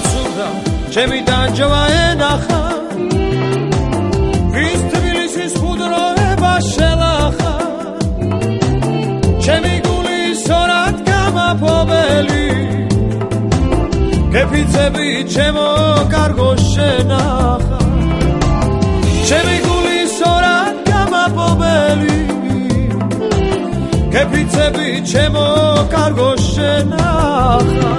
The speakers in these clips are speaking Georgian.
გამცურდა ჩემი დაჯვა ენახა ვის თბილისის ხუდროება შელახა ჩემი გული სორად გამაფობელი გეფიცები ჩემო კარგო შენახა ჩემი გული სორად გამაფობელი გეფიცები ჩემო კარგო შენახა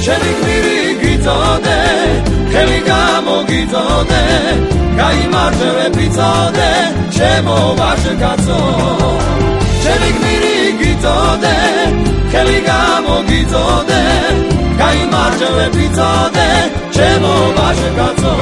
ჩემი გმირი გიწოდე ხელი გამოგიწოდე გაიმარჯვე ფიცოდე ჩემო ვაჟკაცო ჩემი გმირი გიწოდე ხელი გამოგიწოდე გაიმარჯვე ფიცოდე ჩემო ვაჟკაცო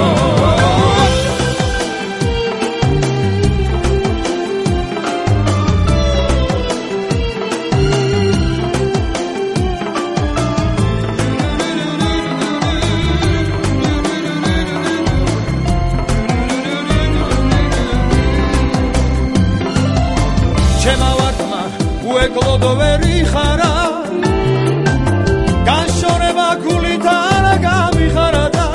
გლოდოვერი ხარა განშორება გულით არ გამიხარდა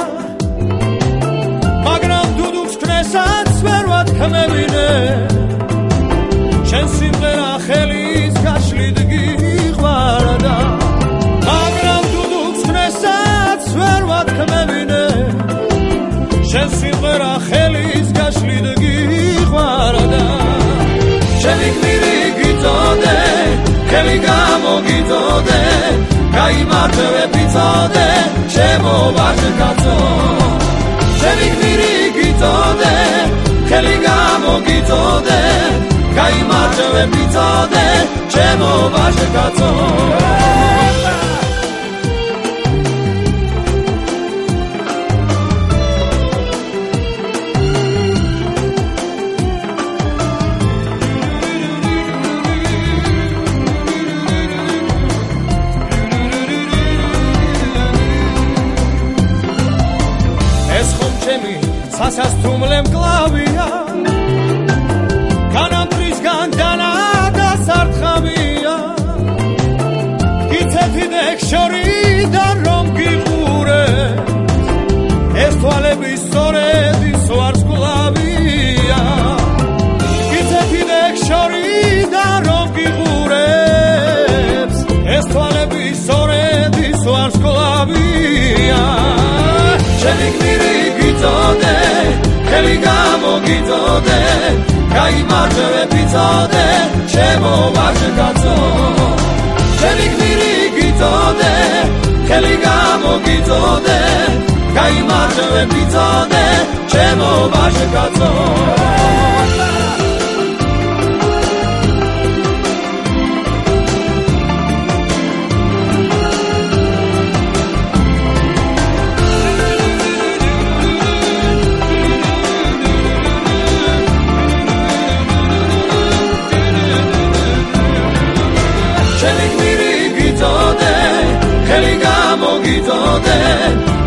მაგრამ დუდუქს ქნესაც ვერ ვათქმევინე შენ სიმღერა ხელის გაშლით გიყვარდა მაგრამ დუდუქს ქნესაც ვერ ვათქმევინე შენ სიმღერა ხელის გაშლით გიყვარდა შენი გმირი გიწოდე ხელი გამოგიწოდე გაიმარჯვე ფიცოდე ჩემო ვაჟკაცო შენი გმირი გიწოდე ხელი გამოგიწოდე გაიმარჯვე ფიცოდე ჩემო ვაჟკაცო სასასთუმლე მკლავია განამტრისგან დანადა სართხამია გიცეთი დექშორიდან რომ გიყურე ეს თვალები სწორედ ის ვარსკვლავია გიცეთი დექშორიდან რომ გიყურებს ეს თვალები სწორედ ის ვარსკვლავია შენი გმირი გიწოდე ხელი გამოგიწოდე გაიმარჯვე ფიცოდე ჩემო ვაჟკაცო შენი გმირი გიწოდე ხელი გამოგიწოდე გაიმარჯვე ფიცოდე ჩემო ვაჟკაცო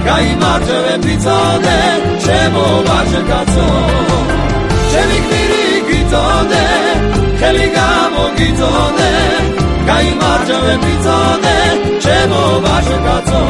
გაიმარჯვე ფიცოდე ჩემო ვაჟკაცო შენი გმირი გიწოდე ხელი გამოგიწოდე გაიმარჯვე ფიცოდე ჩემო ვაჟკაცო